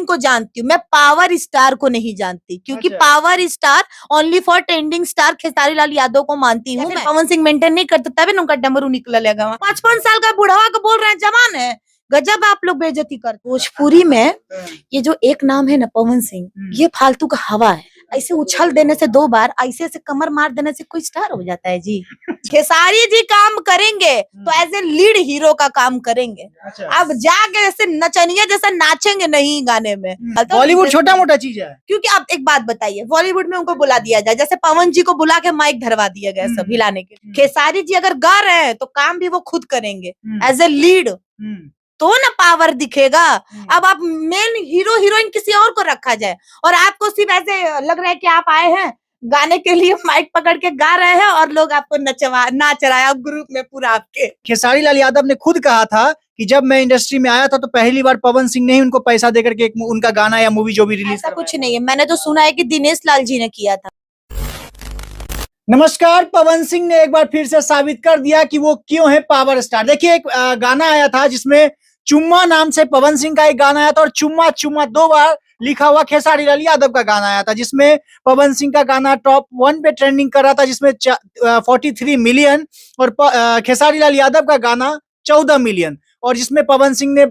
सिंह को जानती हूँ, मैं पावर स्टार को नहीं जानती, क्योंकि अच्छा। Power star only for trending star Khesari Lal Yadav को मानती हूँ मैं। पवन सिंह मेंटेन नहीं करते तभी उनका डमरू निकल लेगा। 55 साल का बुढ़वा को बोल रहे हैं जवान है, गजब आप लोग बेइज्जती करते। भोजपुरी में ये जो एक नाम है ना पवन सिंह, ये फालतू का हवा है। ऐसे उछल देने से 2 बार, ऐसे ऐसे कमर मार देने से कोई स्टार हो जाता है जी? खेसारी जी काम करेंगे तो एज ए लीड हीरो का काम करेंगे। अच्छा। अब जाके ऐसे नचनिया जैसा नाचेंगे नहीं गाने में। बॉलीवुड छोटा मोटा चीज है, क्योंकि आप एक बात बताइए, बॉलीवुड में उनको बुला दिया जाए, जैसे पवन जी को बुला के माइक धरवा दिया गया सब हिलाने के। खेसारी जी अगर गा रहे हैं तो काम भी वो खुद करेंगे एज ए लीड, तो ना पावर दिखेगा। अब आप मेन हीरो हीरोइन किसी और को रखा जाए और आपको सिर्फ ऐसे लग रहा है कि आप आए हैं गाने के लिए, माइक पकड़ के गा रहे हैं और लोग आपको नाच रहा है ग्रुप में पूरा आपके। खेसारी लाल यादव ने खुद कहा था कि जब मैं इंडस्ट्री में आया था तो पहली बार पवन सिंह ने ही उनको पैसा देकर के उनका गाना या मूवी जो भी रिलीज। ऐसा कुछ नहीं है, मैंने तो सुना है कि दिनेश लाल जी ने किया था। नमस्कार, पवन सिंह ने एक बार फिर से साबित कर दिया कि वो क्यों है पावर स्टार। देखिए, एक गाना आया था जिसमें चुम्मा नाम से पवन सिंह का एक गाना आया था और चुम्मा चुम्मा 2 बार लिखा हुआ खेसारी लाल यादव का गाना आया था, जिसमें पवन सिंह का गाना टॉप 1 पे ट्रेंडिंग कर रहा था, जिसमें 43 मिलियन और खेसारी लाल यादव का गाना 14 मिलियन, और जिसमें पवन सिंह ने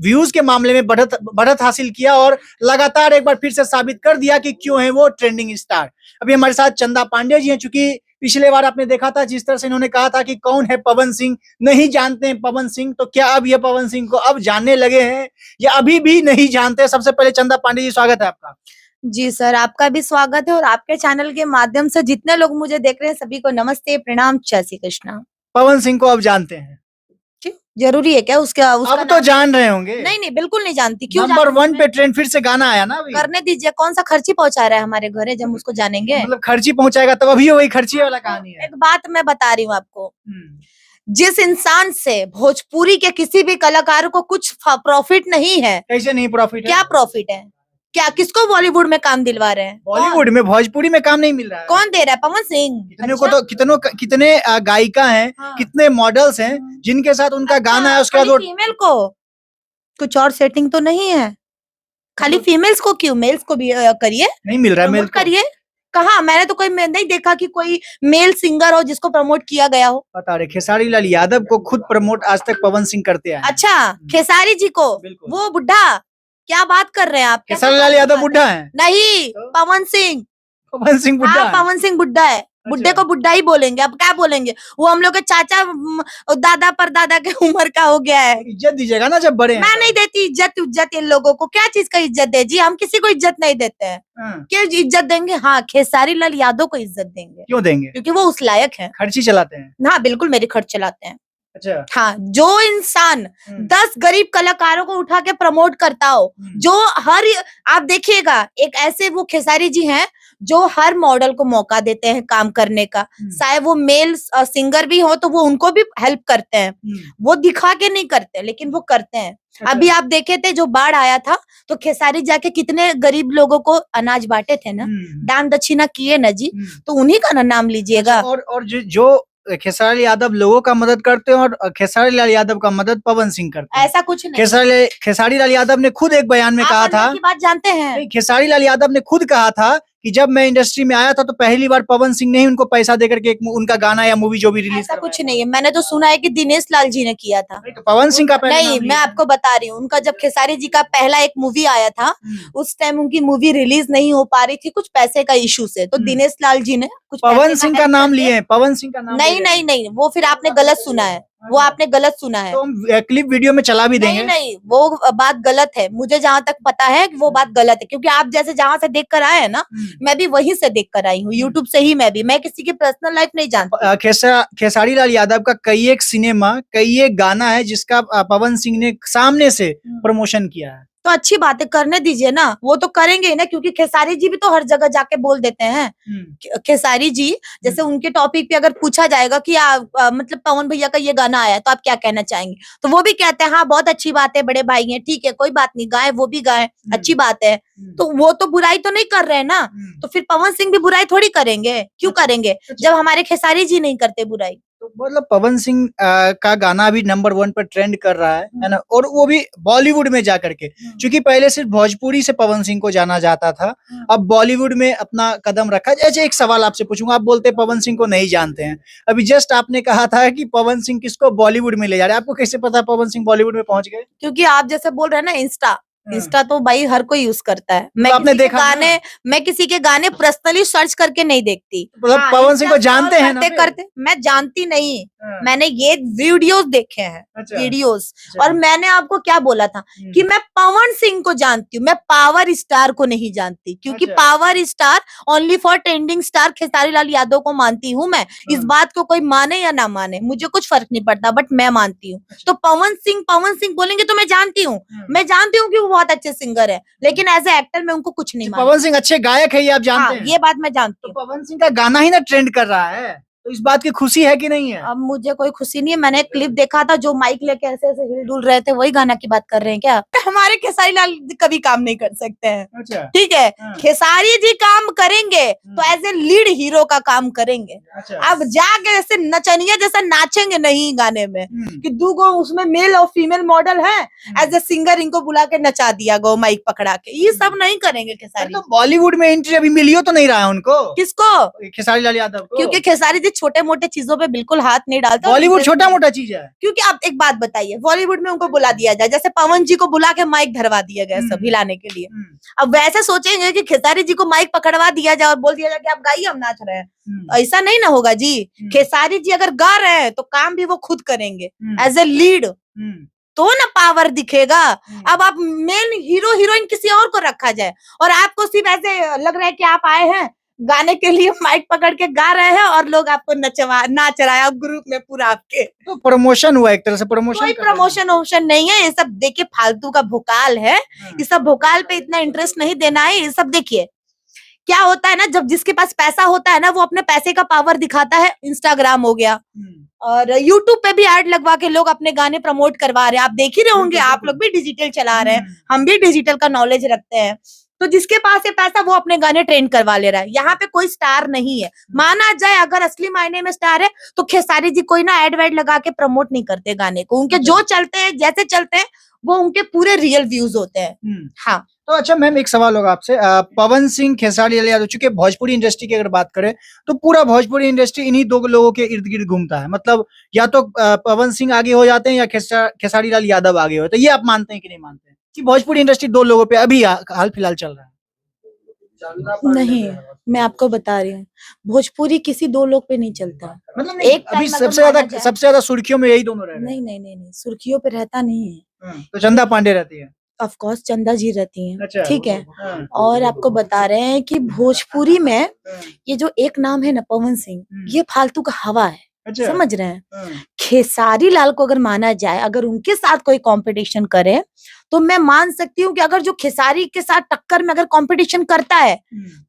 व्यूज के मामले में बढ़त हासिल किया और लगातार एक बार फिर से साबित कर दिया कि क्यों है वो ट्रेंडिंग स्टार। अभी हमारे साथ चंदा पांडे जी हैं। चूंकि पिछले बार आपने देखा था जिस तरह से इन्होंने कहा था कि कौन है पवन सिंह, नहीं जानते हैं पवन सिंह, तो क्या अब ये पवन सिंह को अब जानने लगे हैं या अभी भी नहीं जानते? सबसे पहले चंदा पांडे जी, स्वागत है आपका। जी सर, आपका भी स्वागत है और आपके चैनल के माध्यम से जितने लोग मुझे देख रहे हैं सभी को नमस्ते, प्रणाम, जय श्री कृष्णा। पवन सिंह को अब जानते हैं? जरूरी है क्या उसका अब तो जान रहे होंगे। नहीं नहीं, बिल्कुल नहीं जानती। क्यों? नंबर 1 पे ट्रेंड फिर से गाना आया ना अभी। करने दीजिए, कौन सा खर्ची पहुंचा रहा है हमारे घर है जब उसको जानेंगे? मतलब खर्ची पहुंचाएगा तब अभी वही खर्ची वाला कहानी है। एक बात मैं बता रही हूँ आपको, जिस इंसान से भोजपुरी के किसी भी कलाकार को कुछ प्रॉफिट नहीं है। कैसे नहीं प्रॉफिट है? क्या प्रॉफिट है? क्या किसको बॉलीवुड में काम दिलवा रहे हैं? बॉलीवुड में, भोजपुरी में काम नहीं मिल रहा है। कौन दे रहा है? पवन सिंह। कितने को तो कितने गायिका हैं, कितने मॉडल्स हैं जिनके साथ उनका गाना है, उसके बाद फीमेल को कुछ और सेटिंग तो नहीं है? खाली फीमेल्स को क्यों, मेल्स को भी करिए। नहीं मिल रहा है, मेल करिए। कहा मैंने तो कोई नहीं देखा कि कोई मेल सिंगर हो जिसको प्रमोट किया गया हो। बता रहे खेसारी लाल यादव को खुद प्रमोट आज तक पवन सिंह करते हैं। अच्छा, खेसारी जी को? वो बुढ़ा, क्या बात कर रहे हैं आप? खेसारी लाल यादव बुढ़ा है? नहीं, पवन सिंह। पवन सिंह बुढ़ा है? पवन सिंह बुढ़ा है। बुड्ढे को बुड्ढा ही बोलेंगे, अब क्या बोलेंगे? वो हम लोग के चाचा दादा परदादा के उम्र का हो गया है। इज्जत दीजिएगा ना जब बड़े हैं। मैं नहीं देती इज्जत इन लोगों को। क्या चीज का इज्जत दे जी? हम किसी को इज्जत नहीं देते हैं। क्यों इज्जत देंगे? हाँ, खेसारी लाल यादव को इज्जत देंगे। क्यों देंगे? क्योंकि वो उस लायक है। खर्ची चलाते हैं। हाँ बिल्कुल, मेरे खर्च चलाते हैं। अच्छा। हाँ, जो इंसान 10 गरीब कलाकारों को उठा के प्रमोट करता हो, जो आप देखिएगा, एक ऐसे वो खेसारी जी हैं जो हर मॉडल को मौका देते हैं काम करने का। चाहे वो मेल सिंगर भी हो तो वो उनको भी हेल्प करते हैं। वो दिखा के नहीं करते लेकिन वो करते हैं। अच्छा। अभी आप देखे थे जो बाढ़ आया था तो खेसारी जाके कितने गरीब लोगों को अनाज बांटे थे ना, दान दक्षिणा किए ना जी, तो उन्हीं का नाम लीजिएगा। और जो खेसारी यादव लोगों का मदद करते हैं और खेसारी लाल यादव का मदद पवन सिंह करते हैं। ऐसा कुछ नहीं। खेसारी लाल यादव ने खुद एक बयान में कहा था, की बात जानते हैं? खेसारी लाल यादव ने खुद कहा था कि जब मैं इंडस्ट्री में आया था तो पहली बार पवन सिंह ने ही उनको पैसा देकर के उनका गाना या मूवी जो भी रिलीज। ऐसा कुछ नहीं है, मैंने तो सुना है कि दिनेश लाल जी ने किया था। तो पवन सिंह का नहीं, मैं आपको बता रही हूँ, उनका जब खेसारी जी का पहला एक मूवी आया था उस टाइम उनकी मूवी रिलीज नहीं हो पा रही थी कुछ पैसे का इशू से, तो दिनेश लाल जी ने कुछ पवन सिंह का नाम लिए। पवन सिंह का नाम नहीं, वो फिर आपने गलत सुना है। वो आपने गलत सुना है। तो हम क्लिप वीडियो में चला भी देंगे। नहीं, वो बात गलत है। मुझे जहाँ तक पता है कि वो बात गलत है, क्योंकि आप जैसे जहाँ से देख कर आए हैं ना, मैं भी वहीं से देख कर आई हूँ, यूट्यूब से ही। मैं किसी की पर्सनल लाइफ नहीं जानती। खेसारी लाल यादव का कई एक सिनेमा, कई एक गाना है जिसका पवन सिंह ने सामने से प्रमोशन किया है। तो अच्छी बातें करने दीजिए ना, वो तो करेंगे ना, क्योंकि खेसारी जी भी तो हर जगह जाके बोल देते हैं। खेसारी जी जैसे उनके टॉपिक पे अगर पूछा जाएगा कि मतलब पवन भैया का ये गाना आया तो आप क्या कहना चाहेंगे, तो वो भी कहते हैं हाँ बहुत अच्छी बात है, बड़े भाई हैं, ठीक है, कोई बात नहीं, गाए वो भी गाए, अच्छी बात है। तो वो तो बुराई तो नहीं कर रहे हैं ना, तो फिर पवन सिंह भी बुराई थोड़ी करेंगे। क्यों करेंगे जब हमारे खेसारी जी नहीं करते बुराई? तो मतलब पवन सिंह का गाना अभी नंबर 1 पर ट्रेंड कर रहा है ना, और वो भी बॉलीवुड में जा करके, क्योंकि पहले सिर्फ भोजपुरी से पवन सिंह को जाना जाता था, अब बॉलीवुड में अपना कदम रखा। अच्छा, एक सवाल आपसे पूछूंगा, आप बोलते हैं पवन सिंह को नहीं जानते हैं, अभी जस्ट आपने कहा था कि पवन सिंह किसको बॉलीवुड में ले जा रहे हैं, आपको कैसे पता पवन सिंह बॉलीवुड में पहुंच गए? क्योंकि आप जैसे बोल रहे हैं ना इंस्टा, इंस्टा तो भाई हर कोई यूज करता है। तो आपने देखा ना? मैं किसी के गाने पर्सनली सर्च करके नहीं देखती। मतलब हाँ, पवन सिंह को इंस्टा जानते हैं ना करते फिर? करते मैं जानती नहीं, हाँ। मैंने ये वीडियोस देखे हैं, अच्छा, वीडियोस। अच्छा। और मैंने आपको क्या बोला था कि मैं पवन सिंह को जानती हूँ, मैं पावर स्टार को नहीं जानती, क्योंकि अच्छा। Power star only for trending star Khesari Lal Yadav को मानती हूँ मैं। इस बात को कोई माने या ना माने मुझे कुछ फर्क नहीं पड़ता, बट मैं मानती हूँ। तो पवन सिंह बोलेंगे तो मैं जानती हूँ, मैं जानती हूँ कि वो बहुत अच्छे सिंगर है, लेकिन एज ए एक्टर मैं उनको कुछ नहीं मानती। पवन सिंह अच्छे गायक है, ये आप जानते हाँ, हैं? ये बात मैं जानती तो हूँ। पवन सिंह का गाना ही ना ट्रेंड कर रहा है, तो इस बात की खुशी है कि नहीं है? अब मुझे कोई खुशी नहीं है, मैंने एक क्लिप देखा था जो माइक लेके ऐसे ऐसे हिल डुल रहे थे, वही गाना की बात कर रहे हैं क्या? हमारे खेसारी लाल जी कभी काम नहीं कर सकते हैं, अच्छा, ठीक है? हाँ। खेसारी जी काम करेंगे तो एज ए लीड हीरो का काम करेंगे। अच्छा। अब जाके ऐसे नचनिया जैसा नाचेंगे नहीं गाने में कि दूगो उसमें मेल और फीमेल मॉडल है, एज ए सिंगर इनको बुला के नचा दिया गो माइक पकड़ा के, ये सब नहीं करेंगे खेसारी। तो बॉलीवुड में एंट्री अभी मिलियो तो नहीं रहा है उनको, किसको? खेसारी लाल यादव को, क्योंकि खेसारी जी छोटे मोटे चीजों पे बिल्कुल हाथ नहीं डालते। बॉलीवुड छोटा मोटा चीज है। क्योंकि आप एक बात बताइए, बॉलीवुड में उनको बुला दिया जाए, जैसे पवन जी को बुला के माइक धरवा दिया गया सब हिलाने के लिए, अब वैसे सोचेंगे कि खेसारी जी को माइक पकड़वा दिया जाए और बोल दिया जाए कि आप गाइए हम नाच रहे हैं, ऐसा नहीं ना होगा जी। खेसारी जी अगर गा रहे हैं तो काम भी वो खुद करेंगे एज ए लीड, तो ना पावर दिखेगा। अब आप मेन हीरो हीरोइन किसी और को रखा जाए और आपको सिर्फ ऐसे लग रहा है कि आप आए हैं गाने के लिए, माइक पकड़ के गा रहे हैं और लोग आपको नाच रहा है ग्रुप में पूरा आपके, तो प्रमोशन हुआ एक तरह से, प्रमोशन कोई प्रमोशन वोशन नहीं है। ये सब देखिए फालतू का भोकाल है, ये सब भोकाल पे इतना इंटरेस्ट नहीं देना है। ये सब देखिए क्या होता है ना, जब जिसके पास पैसा होता है ना वो अपने पैसे का पावर दिखाता है। इंस्टाग्राम हो गया और यूट्यूब पे भी ऐड लगवा के लोग अपने गाने प्रमोट करवा रहे हैं, आप देख ही रहे होंगे, आप लोग भी डिजिटल चला रहे हैं, हम भी डिजिटल का नॉलेज रखते हैं। तो जिसके पास है पैसा वो अपने गाने ट्रेंड करवा ले रहा है। यहाँ पे कोई स्टार नहीं है, माना जाए अगर असली मायने में स्टार है तो खेसारी जी कोई ना एड वेड लगा के प्रमोट नहीं करते गाने को, उनके जो चलते हैं जैसे चलते हैं वो उनके पूरे रियल व्यूज होते हैं। हाँ, तो अच्छा मैम, एक सवाल होगा आपसे, पवन सिंह, खेसारी लाल यादव, चूंकि भोजपुरी इंडस्ट्री की अगर बात करें तो पूरा भोजपुरी इंडस्ट्री इन्हीं दो लोगों के इर्द गिर्द घूमता है, मतलब या तो पवन सिंह आगे हो जाते हैं या खेसारी लाल यादव आगे हो, तो ये आप मानते हैं कि नहीं मानते हैं कि भोजपुरी इंडस्ट्री दो लोगों पे अभी हाल फिलहाल चल रहा है? नहीं, मैं आपको बता रही हूँ, भोजपुरी किसी दो लोग पे नहीं चलता। मतलब एक अभी टाइम अगर सबसे ज्यादा सुर्खियों में यही दोनों रह रहे हैं। नहीं, सुर्खियों पे रहता नहीं है। तो चंदा पांडे रहती है, ऑफ कोर्स चंदा जी रहती हैं, अच्छा, ठीक है। हाँ। और आपको बता रहे हैं कि भोजपुरी में ये जो एक नाम है ना पवन सिंह, ये फालतू का हवा है, अच्छा, समझ रहे हैं। खेसारी लाल को अगर माना जाए, अगर उनके साथ कोई कंपटीशन करे तो मैं मान सकती हूँ कि अगर जो खेसारी के साथ टक्कर में अगर कंपटीशन करता है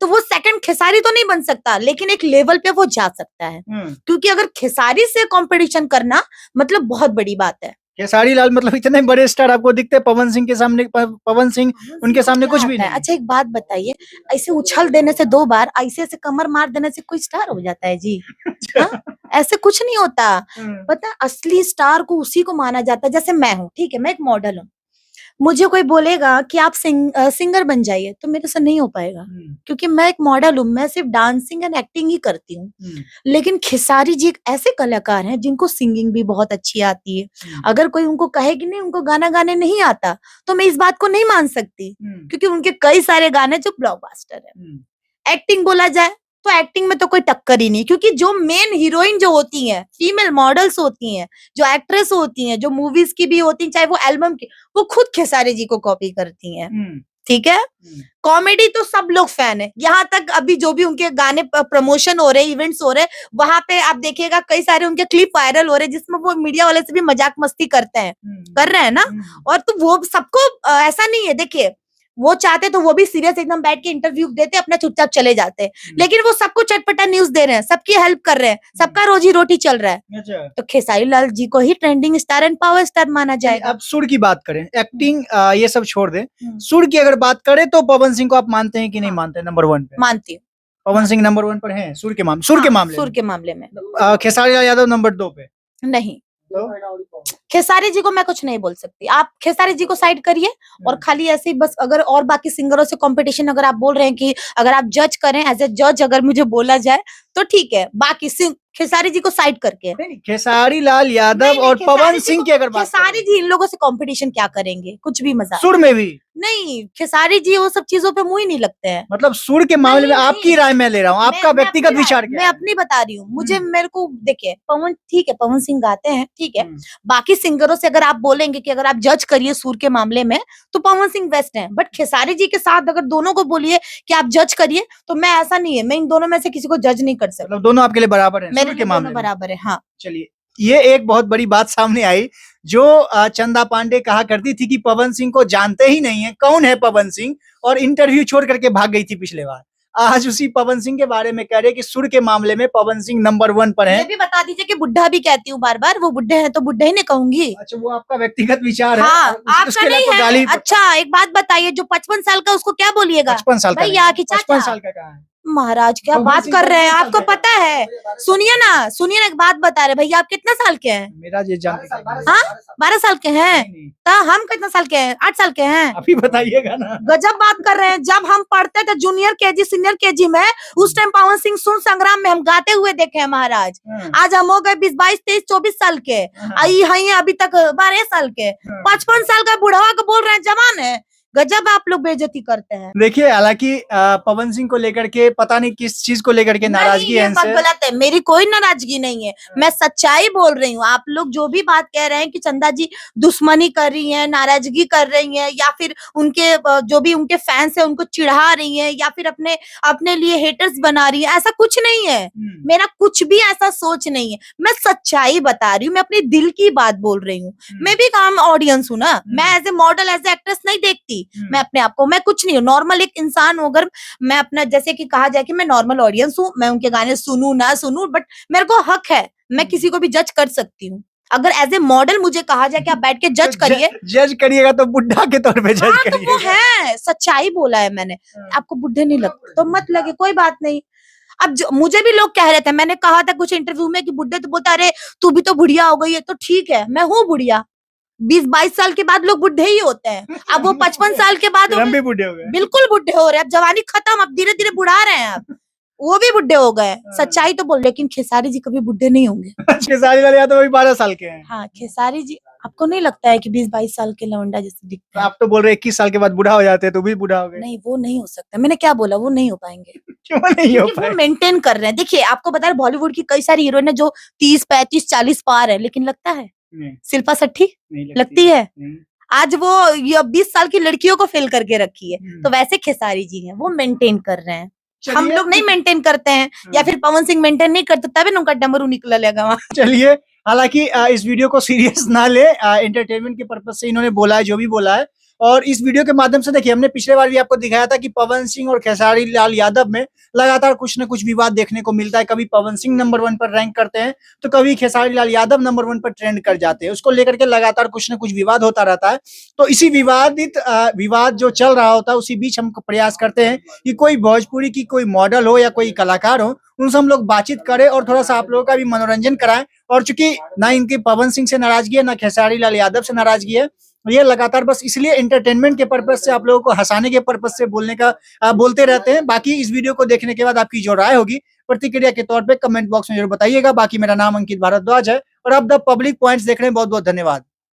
तो वो सेकंड खेसारी तो नहीं बन सकता, लेकिन एक लेवल पे वो जा सकता है। क्योंकि अगर खेसारी से कंपटीशन करना मतलब बहुत बड़ी बात है। खेसारी लाल मतलब इतने बड़े स्टार आपको दिखते हैं, पवन सिंह के सामने, पवन सिंह उनके सामने कुछ भी नहीं। अच्छा एक बात बताइए, ऐसे उछल देने से 2 बार, ऐसे ऐसे कमर मार देने से कोई स्टार हो जाता है जी? हाँ? ऐसे कुछ नहीं होता। पता है असली स्टार को उसी को माना जाता है। जैसे मैं हूँ, ठीक है, मैं एक मॉडल हूँ, मुझे कोई बोलेगा कि आप सिंगर बन जाइए तो मेरे से नहीं हो पाएगा, क्योंकि मैं एक मॉडल हूँ, मैं सिर्फ डांसिंग एंड एक्टिंग ही करती हूँ। लेकिन खेसारी जी एक ऐसे कलाकार हैं जिनको सिंगिंग भी बहुत अच्छी आती है। अगर कोई उनको कहे कि नहीं उनको गाना गाने नहीं आता तो मैं इस बात को नहीं मान सकती, क्योंकि उनके कई सारे गाने जो ब्लॉकबस्टर है। एक्टिंग बोला जाए तो एक्टिंग में तो कोई टक्कर ही नहीं, क्योंकि जो मेन हीरोइन जो होती हैं, फीमेल मॉडल्स होती हैं, जो एक्ट्रेस होती हैं, जो मूवीज की भी होती हैं, चाहे वो एल्बम की, वो खुद खेसारी जी को कॉपी करती हैं। ठीक है, कॉमेडी तो सब लोग फैन है। यहाँ तक अभी जो भी उनके गाने प्रमोशन हो रहे, इवेंट्स हो रहे, वहां पे आप देखिएगा कई सारे उनके क्लिप वायरल हो रहे जिसमें वो मीडिया वाले से भी मजाक मस्ती करते हैं, कर रहे हैं ना। और तो वो सबको ऐसा नहीं है, देखिए वो चाहते तो वो भी सीरियस एकदम बैठ के इंटरव्यू देते, अपना चुपचाप चले जाते, लेकिन वो सबको चटपटा न्यूज दे रहे हैं, सबकी हेल्प कर रहे हैं, सबका रोजी रोटी चल रहा है। तो खेसारी लाल जी को ही trending star and power star माना जाएगा। अब सुर की बात करें, एक्टिंग ये सब छोड़ दे, सुर की अगर बात करें तो पवन सिंह को आप मानते हैं कि नहीं मानते? नंबर 1 पे मानती हूँ। पवन सिंह नंबर 1 पर हैं सुर के मामले सुर के मामले में खेसारी लाल यादव नंबर 2 पे। नहीं, तो खेसारी जी को मैं कुछ नहीं बोल सकती। आप खेसारी जी को साइड करिए और खाली ऐसे ही बस, अगर और बाकी सिंगरों से कंपटीशन अगर आप बोल रहे हैं कि अगर आप जज करें एज ए जज, अगर मुझे बोला जाए तो ठीक है, बाकी खेसारी जी को साइड करके। नहीं, खेसारी लाल यादव नहीं, और खेसारी पवन जी सिंह को- की अगर बात खेसारी जी इन लोगों से कंपटीशन क्या करेंगे, कुछ भी मजा सुर में भी, नहीं। खेसारी जी वो सब चीजों पे मुंह ही नहीं लगते हैं। मतलब सुर के मामले में नहीं, आपकी नहीं। राय मैं ले रहा हूँ, आपका मैं व्यक्तिगत अपनी विचार राय- क्या मैं है? अपनी बता रही हूँ। मुझे हम्म। मेरे को देखिए, पवन ठीक है, पवन सिंह गाते हैं ठीक है। हम्म। बाकी सिंगरों से अगर आप बोलेंगे कि अगर आप जज करिए सुर के मामले में तो पवन सिंह बेस्ट है, बट खेसारी जी के साथ अगर दोनों को बोलिए कि आप जज करिए तो मैं ऐसा नहीं है, मैं इन दोनों में से किसी को जज नहीं कर सकती। मतलब दोनों आपके लिए बराबर है मेरे सुर लिए के दोनों मामले में। बराबर है। हाँ, चलिए, ये एक बहुत बड़ी बात सामने आई जो चंदा पांडे कहा करती थी कि पवन सिंह को जानते ही नहीं है, कौन है पवन सिंह, और इंटरव्यू छोड़ करके भाग गई थी पिछले बार। आज उसी पवन सिंह के बारे में कह रहे कि सुर के मामले में पवन सिंह नंबर 1 पर ये है। भी बता दीजिए कि बुढ़ा भी कहती हूँ बार बार, वो बुढ़े हैं तो बुढ़े ही नहीं कहूंगी। अच्छा, वो आपका व्यक्तिगत विचार हाँ, है, आपका उसके लिए नहीं तो है। गाली। अच्छा, एक बात बताइए, जो 55 साल का उसको क्या बोलिएगा? 55 साल का भैया नहीं, कि 55 चाचा? साल का कहा है। महाराज क्या पवन बात सिंह कर रहे हैं, 55 आपको साल का पता है? सुनिए ना, एक बात बता रहे भैया, आप कितने साल के हैं? मेरा ये जान हाँ, 12 साल के हैं। नहीं, नहीं, तो हम कितने साल के हैं? 8 साल के हैं। आप ही बताइएगा ना। गजब बात कर रहे हैं। जब हम पढ़ते थे जूनियर केजी सीनियर केजी में, उस टाइम पवन सिंह सुर संग्राम में हम गाते हुए देखे हैं महाराज। हाँ, आज हम हो गए 20 22 23 24 साल के, हाँ, आई हैं अभी तक 12 साल के, हाँ। 55 साल का बुढ़वा को बोल रहे हैं जवान है। गजब आप लोग बेइज्जती करते हैं। देखिए, हालांकि पवन सिंह को लेकर के पता नहीं किस चीज को लेकर के नाराजगी नहीं, है ये बात इनसे। गलत है, मेरी कोई नाराजगी नहीं है, मैं सच्चाई बोल रही हूँ। आप लोग जो भी बात कह रहे हैं कि चंदा जी दुश्मनी कर रही हैं, नाराजगी कर रही हैं, या फिर उनके जो भी उनके फैंस है उनको चिढ़ा रही हैं, या फिर अपने अपने लिए हेटर्स बना रही हैं, ऐसा कुछ नहीं है। मेरा कुछ भी ऐसा सोच नहीं है, मैं सच्चाई बता रही हूँ, मैं अपने दिल की बात बोल रही हूँ। मैं भी काम ऑडियंस हूँ ना, मैं as a model as a actress नहीं देखती मैं अपने आप को, मैं कुछ नहीं हूँ, नॉर्मल एक इंसान हूँ। अगर मैं अपना जैसे कि कहा जाए कि मैं नॉर्मल ऑडियंस हूँ, मैं उनके गाने सुनूं ना सुनूं, बट मेरे को हक है, मैं किसी को भी जज कर सकती हूँ। अगर एज ए मॉडल मुझे कहा जाए कि आप बैठ के जज करिए, जज करिएगा तो बुढ़ा के तौर पे जज हाँ, तो करिएगा। वो है, सच्चाई बोला है मैंने। आपको बुढ़े नहीं लगते तो मत लगे, कोई बात नहीं। अब मुझे भी लोग कह रहे थे, मैंने कहा था कुछ इंटरव्यू में कि बुढ़े, तो बोलता अरे तू भी तो बुढ़िया हो गई है, तो ठीक है, मैं हूँ बुढ़िया। 20-22 साल के बाद लोग बुढ़े ही होते हैं। अब वो 55 साल के बाद फिर हम भी बुढ़े हो गए। बिल्कुल बुढ़े हो रहे हैं। अब जवानी खत्म, अब धीरे धीरे बुढ़ा रहे हैं, अब वो भी बुढ़े हो गए। सच्चाई तो बोल, लेकिन खेसारी जी कभी बुढ़े नहीं होंगे। खेसारी लाल यादव अभी 12 साल के हैं। हाँ, खेसारी जी आपको नहीं लगता है कि 20-22 साल के लौंडा जैसे दिखते हैं? आप तो बोल रहे 21 साल के बाद बुढ़ा हो जाते हैं, तो भी बुढ़ा हो गए। नहीं, वो नहीं हो सकता। मैंने क्या बोला, वो नहीं हो पाएंगे क्यों नहीं हो क्योंकि वो पाए? मेंटेन कर रहे हैं। देखिए, आपको बता रहे बॉलीवुड की कई सारी हीरोइन है जो 30 35 40 पार है, लेकिन लगता है नहीं, शिल्पा शेट्टी नहीं लगती है। नहीं। आज वो ये 20 साल की लड़कियों को फेल करके रखी है, हम्म। तो वैसे खेसारी जी हैं, वो मेंटेन कर रहे हैं। हम चलिए, लोग नहीं मेंटेन करते हैं, या फिर पवन सिंह मेंटेन नहीं करते, तभी उनका डमरू निकला लेगा वहां। चलिए, हालांकि इस वीडियो को सीरियस ना ले, एंटरटेनमेंट के पर्पज से इन्होंने बोला है जो भी बोला है। और इस वीडियो के माध्यम से देखिए, हमने पिछले बार भी आपको दिखाया था कि पवन सिंह और खेसारी लाल यादव में लगातार कुछ न कुछ विवाद देखने को मिलता है। कभी पवन सिंह नंबर 1 पर रैंक करते हैं, तो कभी खेसारी लाल यादव नंबर 1 पर ट्रेंड कर जाते हैं। उसको लेकर के लगातार कुछ न कुछ विवाद होता रहता है। तो इसी विवाद जो चल रहा होता है, उसी बीच हम प्रयास करते हैं कि कोई भोजपुरी की कोई मॉडल हो या कोई कलाकार हो, उनसे हम लोग बातचीत करें और थोड़ा सा आप लोगों का भी मनोरंजन कराएं। और चूंकि ना इनके पवन सिंह से नाराजगी है, ना खेसारी लाल यादव से नाराजगी है, ये लगातार बस इसलिए एंटरटेनमेंट के पर्पज से, आप लोगों को हंसाने के पर्पज से बोलते रहते हैं। बाकी इस वीडियो को देखने के बाद आपकी जो राय होगी, प्रतिक्रिया के तौर पे कमेंट बॉक्स में जरूर बताइएगा। बाकी मेरा नाम अंकित भारद्वाज है और आप द पब्लिक पॉइंट्स देख रहे हैं। बहुत बहुत धन्यवाद।